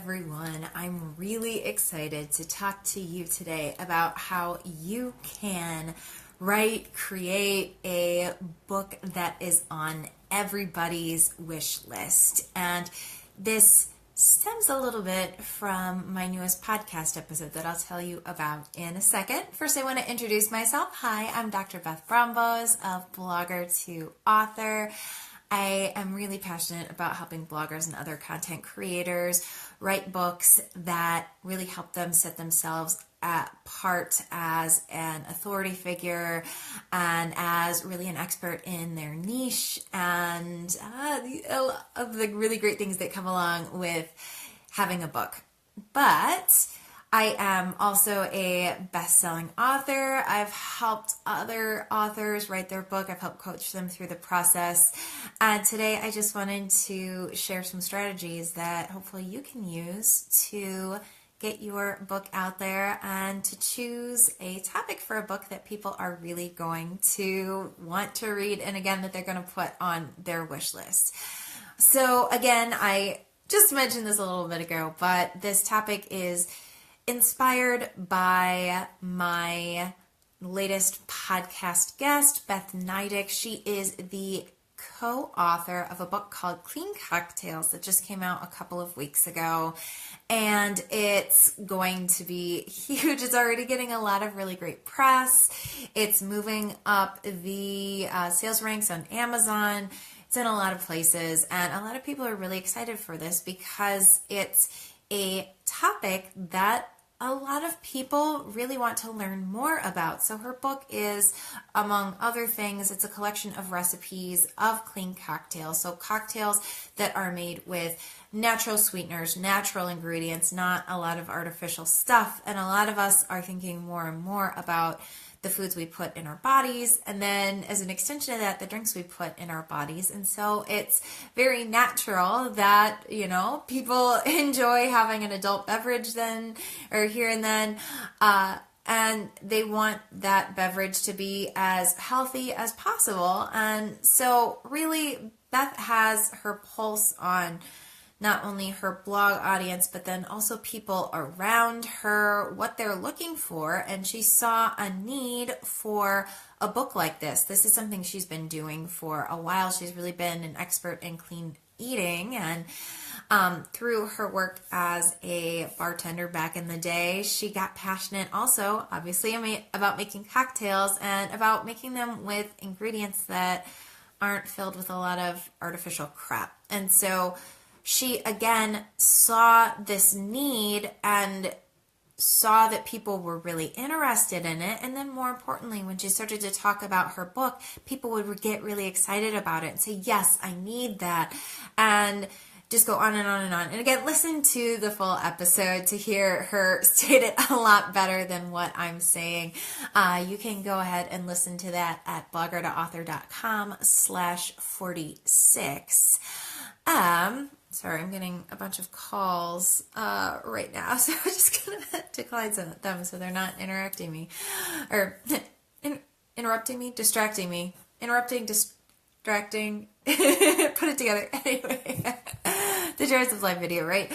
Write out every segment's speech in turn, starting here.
everyone. I'm really excited to talk to you today about how you can create a book that is on everybody's wish list. And this stems a little bit from my newest podcast episode that I'll tell you about in a second. First, I want to introduce myself. Hi, I'm Dr. Beth Brombos of Blogger to Author. I am really passionate about helping bloggers and other content creators write books that really help them set themselves apart as an authority figure and as really an expert in their niche, and of the really great things that come along with having a book. But I am also a best-selling author. I've helped other authors write their book. I've helped coach them through the process. And today I just wanted to share some strategies that hopefully you can use to get your book out there and to choose a topic for a book that people are really going to want to read, and again, that they're going to put on their wish list. So again, I just mentioned this a little bit ago, but this topic is inspired by my latest podcast guest, Beth Nydick. She is the co-author of a book called Clean Cocktails that just came out a couple of weeks ago, and it's going to be huge. It's already getting a lot of really great press. It's moving up the sales ranks on Amazon. It's in a lot of places, and a lot of people are really excited for this because it's a topic that a lot of people really want to learn more about. So her book is, among other things, it's a collection of recipes of clean cocktails. So cocktails that are made with natural sweeteners, natural ingredients, not a lot of artificial stuff. And a lot of us are thinking more and more about the foods we put in our bodies, and then as an extension of that, the drinks we put in our bodies. And so it's very natural that, people enjoy having an adult beverage then, or here and then, and they want that beverage to be as healthy as possible. And so really, Beth has her pulse on not only her blog audience, but then also people around her, what they're looking for. And she saw a need for a book like this. This is something she's been doing for a while. She's really been an expert in clean eating. And through her work as a bartender back in the day, she got passionate also, obviously, about making cocktails and about making them with ingredients that aren't filled with a lot of artificial crap. And so she, again, saw this need and saw that people were really interested in it. And then more importantly, when she started to talk about her book, people would get really excited about it and say, yes, I need that. And just go on and on and on. And again, listen to the full episode to hear her state it a lot better than what I'm saying. You can go ahead and listen to that at blogger2author.com/46. Sorry, I'm getting a bunch of calls right now, so I'm just going to decline some of them so they're not interrupting me. Distracting. Put it together. Anyway, the joys of live video, right?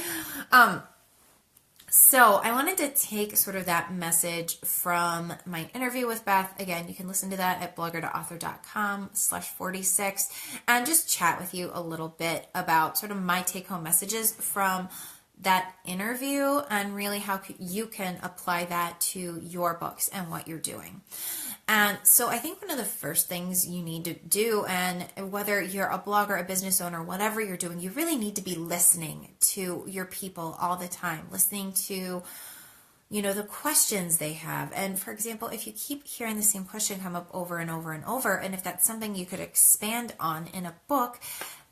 So I wanted to take sort of that message from my interview with Beth. Again, you can listen to that at blogger2author.com/46 and just chat with you a little bit about sort of my take-home messages from that interview and really how you can apply that to your books and what you're doing. And so I think one of the first things you need to do, and whether you're a blogger, a business owner, whatever you're doing, you really need to be listening to your people all the time, listening to, the questions they have. And for example, if you keep hearing the same question come up over and over and over, and if that's something you could expand on in a book,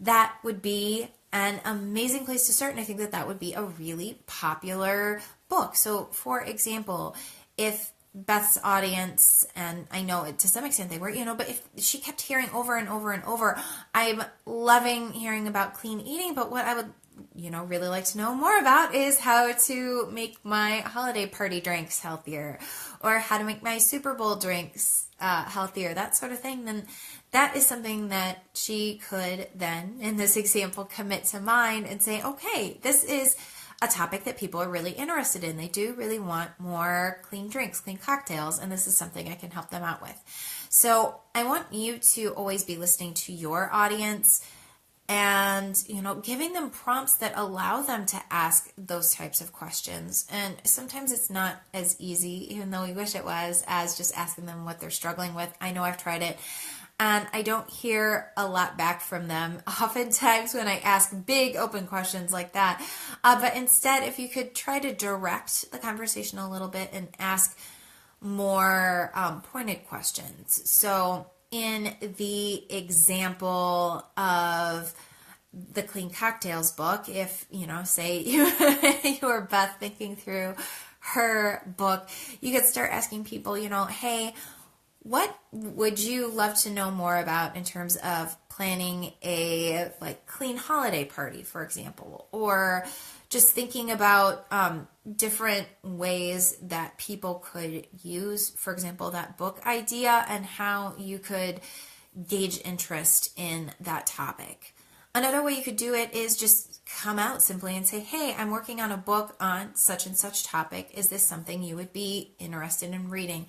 that would be an amazing place to start. And I think that would be a really popular book. So for example, if Beth's audience, and I know it to some extent they were, but if she kept hearing over and over and over, I'm loving hearing about clean eating, but what I would, really like to know more about is how to make my holiday party drinks healthier, or how to make my Super Bowl drinks healthier, that sort of thing. Then that is something that she could then, in this example, commit to mind and say, okay, this is a topic that people are really interested in. They do really want more clean drinks, clean cocktails, and this is something I can help them out with. So I want you to always be listening to your audience and, giving them prompts that allow them to ask those types of questions. And sometimes it's not as easy, even though we wish it was, as just asking them what they're struggling with. I know I've tried it, and I don't hear a lot back from them oftentimes when I ask big open questions like that. But instead, if you could try to direct the conversation a little bit and ask more pointed questions. So in the example of the Clean Cocktails book, if, say you were Beth thinking through her book, you could start asking people, hey, what would you love to know more about in terms of planning a clean holiday party, for example, or just thinking about different ways that people could use, for example, that book idea and how you could gauge interest in that topic. Another way you could do it is just come out simply and say, hey, I'm working on a book on such and such topic. Is this something you would be interested in reading?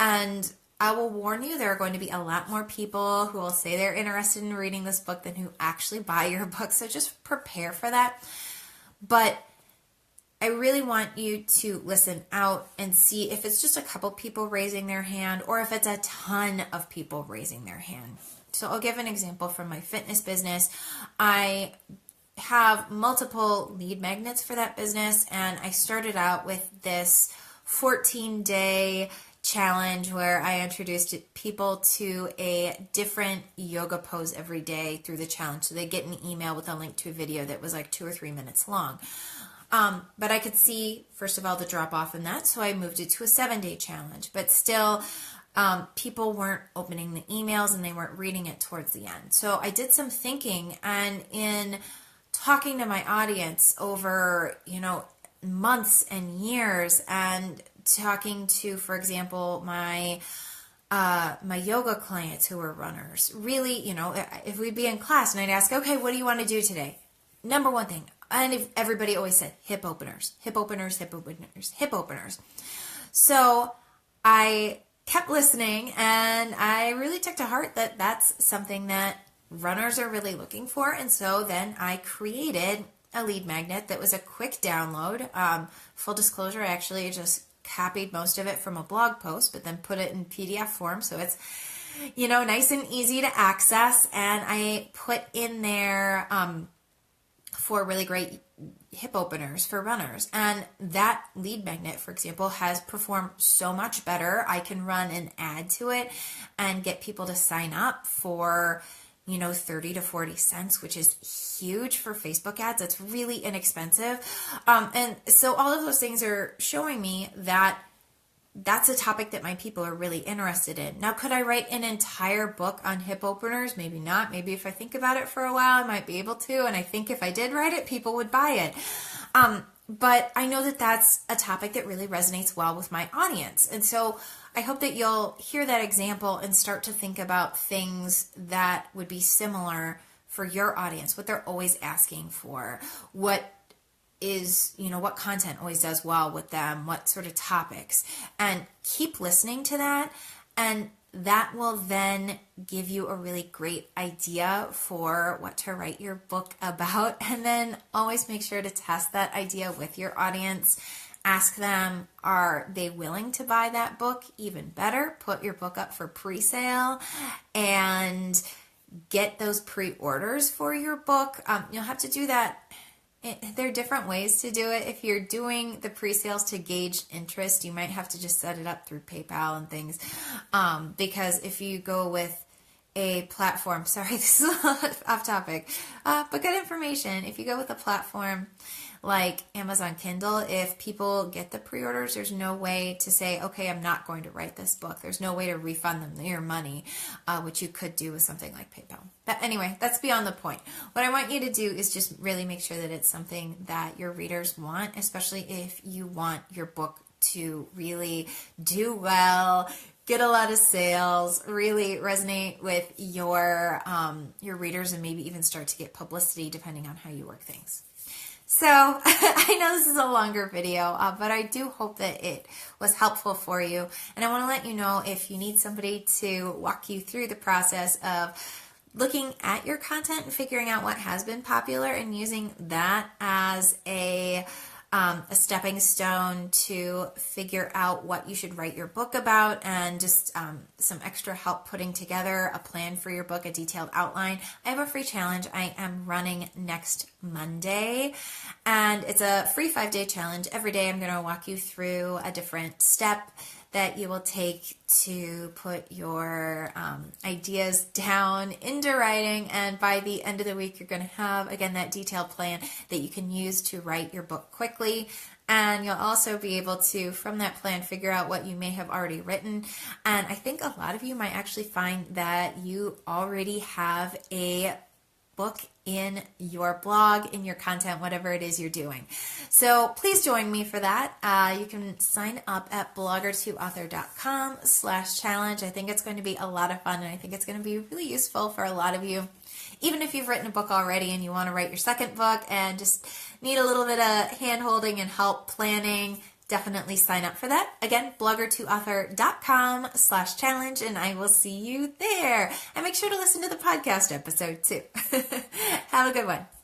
And I will warn you, there are going to be a lot more people who will say they're interested in reading this book than who actually buy your book. So just prepare for that. But I really want you to listen out and see if it's just a couple people raising their hand or if it's a ton of people raising their hand. So I'll give an example from my fitness business. I have multiple lead magnets for that business, and I started out with this 14-day challenge where I introduced people to a different yoga pose every day through the challenge. So they get an email with a link to a video that was 2 or 3 minutes long. But I could see, first of all, the drop off in that, so I moved it to a 7-day challenge. But still, people weren't opening the emails and they weren't reading it towards the end. So I did some thinking, and in talking to my audience over, months and years, and talking to, for example, my yoga clients who are runners, really, if we'd be in class and I'd ask, okay, what do you want to do today? Number one thing, and if everybody always said hip openers, hip openers, hip openers, hip openers. So I kept listening, and I really took to heart that that's something that runners are really looking for. And so then I created a lead magnet that was a quick download. Full disclosure, I actually just copied most of it from a blog post, but then put it in PDF form so it's, nice and easy to access. And I put in there 4 really great hip openers for runners. And that lead magnet, for example, has performed so much better. I can run an ad to it and get people to sign up for 30 to 40 cents, which is huge for Facebook ads. It's really inexpensive. And so all of those things are showing me that that's a topic that my people are really interested in. Now, could I write an entire book on hip openers? Maybe not. Maybe if I think about it for a while, I might be able to. And I think if I did write it, people would buy it. But I know that that's a topic that really resonates well with my audience. And so I hope that you'll hear that example and start to think about things that would be similar for your audience, what they're always asking for, what content always does well with them, what sort of topics, and keep listening to that. And that will then give you a really great idea for what to write your book about. And then always make sure to test that idea with your audience. Ask them, are they willing to buy that book? Even better, put your book up for pre-sale and get those pre-orders for your book. You'll have to do that. There are different ways to do it. If you're doing the pre-sales to gauge interest, you might have to just set it up through PayPal and things. Because if you go with a platform, sorry, this is a lot off topic, but good information. If you go with a platform like Amazon Kindle, if people get the pre-orders, there's no way to say, okay, I'm not going to write this book. There's no way to refund them your money, which you could do with something like PayPal. But anyway, that's beyond the point. What I want you to do is just really make sure that it's something that your readers want, especially if you want your book to really do well, get a lot of sales, really resonate with your readers, and maybe even start to get publicity depending on how you work things. So I know this is a longer video, but I do hope that it was helpful for you. And I want to let you know if you need somebody to walk you through the process of looking at your content and figuring out what has been popular and using that as a stepping stone to figure out what you should write your book about, and just some extra help putting together a plan for your book, a detailed outline. I have a free challenge I am running next Monday, and it's a free 5-day challenge. Every day I'm going to walk you through a different step that you will take to put your ideas down into writing, and by the end of the week you're going to have, again, that detailed plan that you can use to write your book quickly. And you'll also be able to, from that plan, figure out what you may have already written. And I think a lot of you might actually find that you already have a book in your blog, in your content, whatever it is you're doing. So please join me for that. You can sign up at blogger2author.com/challenge. I think it's going to be a lot of fun, and I think it's going to be really useful for a lot of you. Even if you've written a book already and you want to write your second book and just need a little bit of hand-holding and help planning, definitely sign up for that. Again, blogger2author.com/challenge, and I will see you there. And make sure to listen to the podcast episode too. Have a good one.